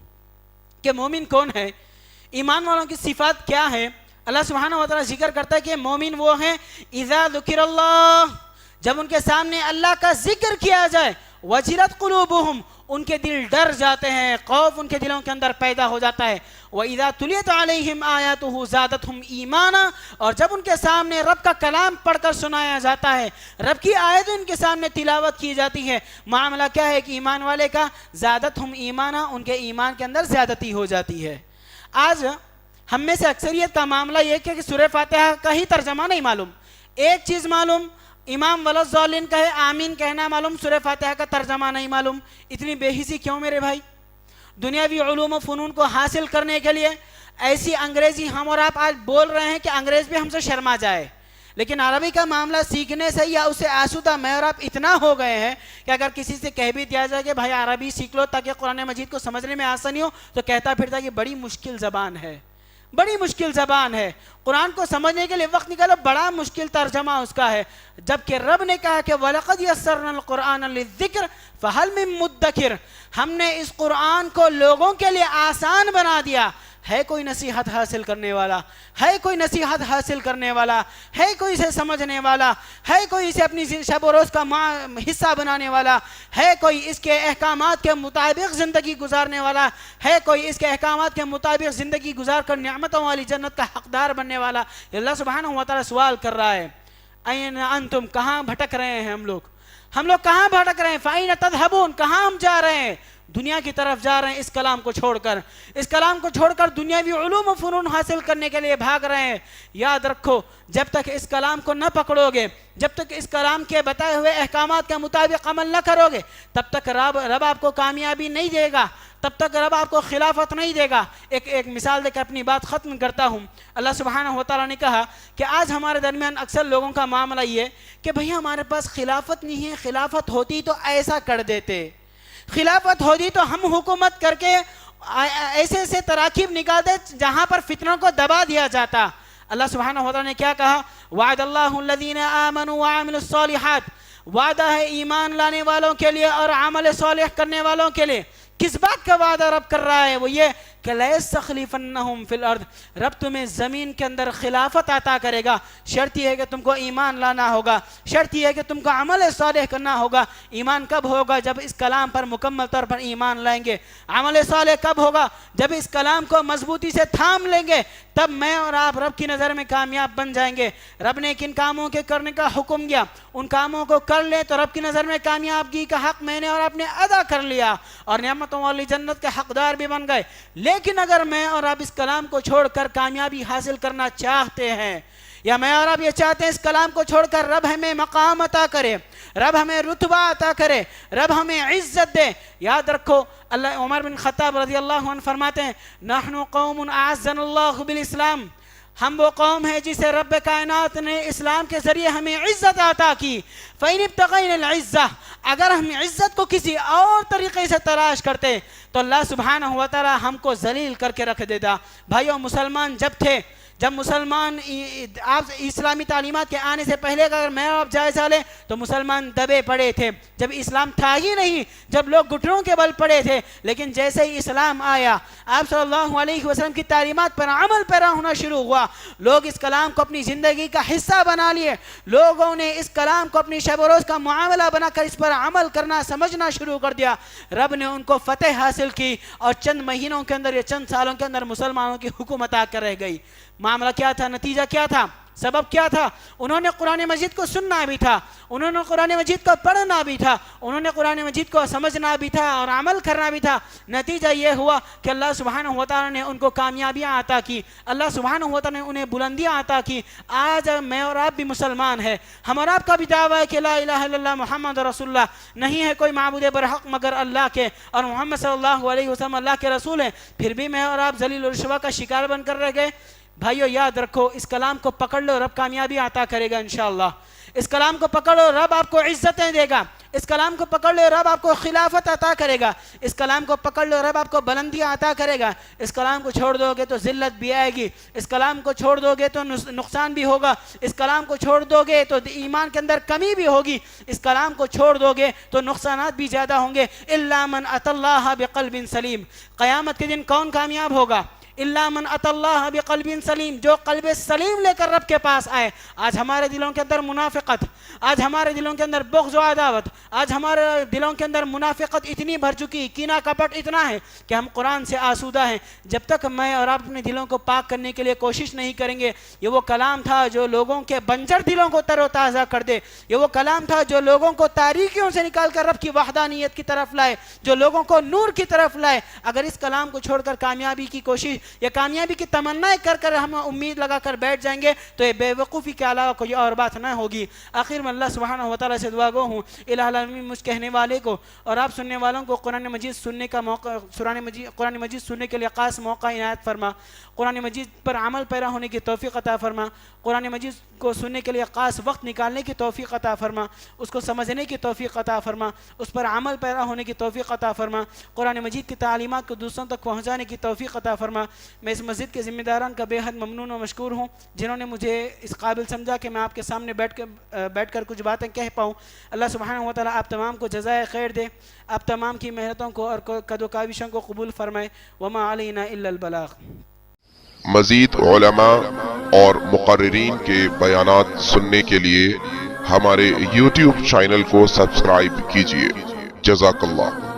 کہ مومن کون ہے، ایمان والوں کی صفات کیا ہے. اللہ سبحانہ وتعالی ذکر کرتا ہے کہ مومن وہ ہیں اذا ذکر اللہ، جب ان کے سامنے اللہ کا ذکر کیا جائے، وجلت قلوبهم، ان کے دل ڈر جاتے ہیں، خوف ان کے دلوں کے اندر پیدا ہو جاتا ہے. وَإِذَا تُلِيَتْ عَلَيْهِمْ آيَاتُهُ زَادَتْهُمْ إِيمَانًا، اور جب ان کے سامنے رب کا کلام پڑھ کر سنایا جاتا ہے، رب کی آیت ان کے سامنے تلاوت کی جاتی ہے، معاملہ کیا ہے کہ ایمان والے کا زادتہم ایمانا، ان کے ایمان کے اندر زیادتی ہو جاتی ہے. آج ہم میں سے اکثریت کا معاملہ یہ کہ سورہ فاتحہ کا ہی ترجمہ نہیں معلوم. ایک چیز معلوم، امام ولضالین کہے آمین کہنا معلوم، سورہ فاتحہ کا ترجمہ نہیں معلوم. اتنی بے حسی کیوں میرے بھائی؟ دنیاوی علوم و فنون کو حاصل کرنے کے لیے ایسی انگریزی ہم اور آپ آج بول رہے ہیں کہ انگریز بھی ہم سے شرما جائے. لیکن عربی کا معاملہ سیکھنے سے یا اسے آسودہ میں اور آپ اتنا ہو گئے ہیں کہ اگر کسی سے کہہ بھی دیا جائے کہ بھائی عربی سیکھ لو تاکہ قرآن مجید کو سمجھنے میں آسانی ہو، تو کہتا پھرتا کہ بڑی مشکل زبان ہے، بڑی مشکل زبان ہے، قرآن کو سمجھنے کے لیے وقت نکالو، بڑا مشکل ترجمہ اس کا ہے، جبکہ رب نے کہا کہ وَلَقَدْ يَسَّرْنَا الْقُرْآنَ لِلذِّكْرِ فَهَلْ مِن مُدَّكِرٍ، ہم نے اس قرآن کو لوگوں کے لیے آسان بنا دیا، ہے کوئی نصیحت حاصل کرنے والا، ہے کوئی نصیحت حاصل کرنے والا، ہے کوئی اسے سمجھنے والا، ہے کوئی اسے اپنی شب و روز کا حصہ بنانے والا، ہے کوئی اس کے احکامات کے مطابق زندگی گزارنے والا، ہے کوئی اس کے احکامات کے مطابق زندگی گزار کر نعمتوں والی جنت کا حقدار بننے والا؟ اللہ سبحانہ و تعالیٰ سوال کر رہا ہے، این انتم، کہاں بھٹک رہے ہیں ہم لوگ کہاں بھٹک رہے ہیں؟ فَأَيْنَ تَذْهَبُونَ، کہاں ہم جا رہے ہیں؟ دنیا کی طرف جا رہے ہیں، اس کلام کو چھوڑ کر، اس کلام کو چھوڑ کر دنیاوی علوم و فنون حاصل کرنے کے لیے بھاگ رہے ہیں۔ یاد رکھو، جب تک اس کلام کو نہ پکڑو گے، جب تک اس کلام کے بتائے ہوئے احکامات کے مطابق عمل نہ کرو گے، تب تک رب آپ کو کامیابی نہیں دے گا، تب تک رب آپ کو خلافت نہیں دے گا۔ ایک مثال دے کر اپنی بات ختم کرتا ہوں۔ اللہ سبحانہ و تعالیٰ نے کہا کہ آج ہمارے درمیان اکثر لوگوں کا معاملہ یہ کہ بھئی ہمارے پاس خلافت نہیں ہے، خلافت ہوتی تو ایسا کر دیتے، خلافت ہوتی تو ہم حکومت کر کے ایسے ایسے تراکیب نکالتے جہاں پر فتنوں کو دبا دیا جاتا۔ اللہ سبحانہ و تعالیٰ نے کیا کہا؟ وعد اللہ الذین آمنوا وعملوا الصالحات، وعدہ ہے ایمان لانے والوں کے لیے اور عمل صالح کرنے والوں کے لیے۔ کس بات کا وعدہ رب کر رہا ہے؟ وہ یہ کہ لَيَسْتَخْلِفَنَّهُمْ فِي الْأَرْضِ، رب تمہیں زمین کے اندر خلافت عطا کرے گا۔ شرط یہ ہے کہ تم کو ایمان لانا ہوگا، شرط یہ ہے کہ تم کو عمل صالح کرنا ہوگا۔ ایمان کب ہوگا؟ جب اس کلام پر مکمل طور پر ایمان لائیں گے۔ عمل صالح کب ہوگا؟ جب اس کلام کو مضبوطی سے تھام لیں گے، تب میں اور آپ رب کی نظر میں کامیاب بن جائیں گے۔ رب نے کن کاموں کے کرنے کا حکم دیا، ان کاموں کو کر لیں تو رب کی نظر میں کامیابی کا حق میں نے اور آپ نے ادا کر لیا اور نعمتوں والی جنت کے حقدار بھی بن گئے۔ لیکن اگر میں اور آپ اس کلام کو چھوڑ کر کامیابی حاصل کرنا چاہتے ہیں، یا میں اور آپ یہ چاہتے ہیں اس کلام کو چھوڑ کر رب ہمیں مقام عطا کرے، رب ہمیں رتبہ عطا کرے، رب ہمیں عزت دے، یاد رکھو اللہ عمر بن خطاب رضی اللہ عنہ فرماتے ہیں نحن قوم اعزنا اللہ بالاسلام، ہم وہ قوم ہے جسے رب کائنات نے اسلام کے ذریعے ہمیں عزت عطا کی۔ فَإِنِ ابْتَغَيْنَا الْعِزَّةَ، اگر ہم عزت کو کسی اور طریقے سے تلاش کرتے تو اللہ سبحانہ و تعالی ہم کو ذلیل کر کے رکھ دیتا۔ بھائیو، مسلمان جب مسلمان آپ اسلامی تعلیمات کے آنے سے پہلے اگر میں آپ جائزہ لیں تو مسلمان دبے پڑے تھے، جب اسلام تھا ہی نہیں، جب لوگ گھٹنوں کے بل پڑے تھے۔ لیکن جیسے ہی اسلام آیا، آپ صلی اللہ علیہ وسلم کی تعلیمات پر عمل پیرا ہونا شروع ہوا، لوگ اس کلام کو اپنی زندگی کا حصہ بنا لیے، لوگوں نے اس کلام کو اپنی شب و روز کا معاملہ بنا کر اس پر عمل کرنا سمجھنا شروع کر دیا۔ رب نے ان کو فتح حاصل کی اور چند مہینوں کے اندر یا چند سالوں کے اندر مسلمانوں کی حکومت آ کر رہ گئی۔ معاملہ کیا تھا؟ نتیجہ کیا تھا؟ سبب کیا تھا؟ انہوں نے قرآن مجید کو سننا بھی تھا، انہوں نے قرآن مجید کو پڑھنا بھی تھا، انہوں نے قرآن مجید کو سمجھنا بھی تھا اور عمل کرنا بھی تھا۔ نتیجہ یہ ہوا کہ اللہ سبحانہ و تعالیٰ نے ان کو کامیابیاں عطا کی، اللہ سبحانہ و تعالیٰ نے انہیں بلندیاں عطا کی۔ آج میں اور آپ بھی مسلمان ہیں، ہم اور آپ کا بھی دعویٰ ہے کہ لا الہ الا اللہ محمد رسول اللہ، نہیں ہے کوئی معبود برحق مگر اللہ کے، اور محمد صلی اللہ علیہ وسلم اللہ کے رسول ہیں، پھر بھی میں اور آپ ذلیل الرسوا کا شکار بن کر رہ گئے۔ بھائیو، یاد رکھو، اس کلام کو پکڑ لو، رب کامیابی عطا کرے گا انشاءاللہ۔ اس کلام کو پکڑو، رب آپ کو عزتیں دے گا۔ اس کلام کو پکڑ لو، رب آپ کو خلافت عطا کرے گا۔ اس کلام کو پکڑ لو، رب آپ کو بلندیاں عطا کرے گا۔ اس کلام کو چھوڑ دو گے تو ذلت بھی آئے گی، اس کلام کو چھوڑ دو گے تو نقصان بھی ہوگا، اس کلام کو چھوڑ دو گے تو ایمان کے اندر کمی بھی ہوگی، اس کلام کو چھوڑ دو گے تو نقصانات بھی زیادہ ہوں گے۔ الا من اتى اللہ بقلب سلیم، قیامت کے دن کون کامیاب ہوگا؟ الا من اتى اللہ بقلب سلیم، جو قلب سلیم لے کر رب کے پاس آئے۔ آج ہمارے دلوں کے اندر منافقت، آج ہمارے دلوں کے اندر بغض و عداوت، آج ہمارے دلوں کے اندر منافقت اتنی بھر چکی، کینہ کپٹ اتنا ہے کہ ہم قرآن سے آسودہ ہیں۔ جب تک میں اور آپ اپنے دلوں کو پاک کرنے کے لیے کوشش نہیں کریں گے، یہ وہ کلام تھا جو لوگوں کے بنجر دلوں کو تر و تازہ کر دے، یہ وہ کلام تھا جو لوگوں کو تاریکیوں سے نکال کر رب کی وحدانیت کی طرف لائے، جو لوگوں کو نور کی طرف لائے۔ اگر اس کلام کو چھوڑ کر کامیابی کی کوشش یا کامیابی کی تمنا کر کر ہم امید لگا کر بیٹھ جائیں گے تو یہ بے وقوفی کے علاوہ کوئی اور بات نہ ہوگی۔ آخر میں اللہ سبحانہ و تعالیٰ سے دعا گو ہوں، الہ العالمین مجھ کہنے والے کو اور آپ سننے والوں کو قرآن مجید سننے کا موقع، قرآن مجید سننے کے لیے خاص موقع عنایت فرما، قرآن مجید پر عمل پیرا ہونے کی توفیق عطا فرما، قرآن مجید کو سننے کے لیے خاص وقت نکالنے کی توفیق عطا فرما، اس کو سمجھنے کی توفیق عطا فرما، اس پر عمل پیرا ہونے کی توفیق عطا فرما، قرآن مجید کی تعلیمات کو دوسروں تک پہنچانے کی توفیق عطا فرما، میں اس مسجد کے ذمہ داران کا بے حد ممنون و مشکور ہوں جنہوں نے مجھے اس قابل سمجھا کہ میں آپ کے سامنے بیٹھ کر کچھ باتیں کہہ پاؤں. اللہ سبحانہ و تعالیٰ آپ تمام کو جزائے خیر دے، آپ تمام کی محنتوں کو اور قد و کاوشوں کو قبول فرمائے. وما علینا الا البلاغ. مزید علماء اور مقررین کے بیانات سننے کے لیے ہمارے YouTube چینل کو سبسکرائب کیجیے. جزاک اللہ.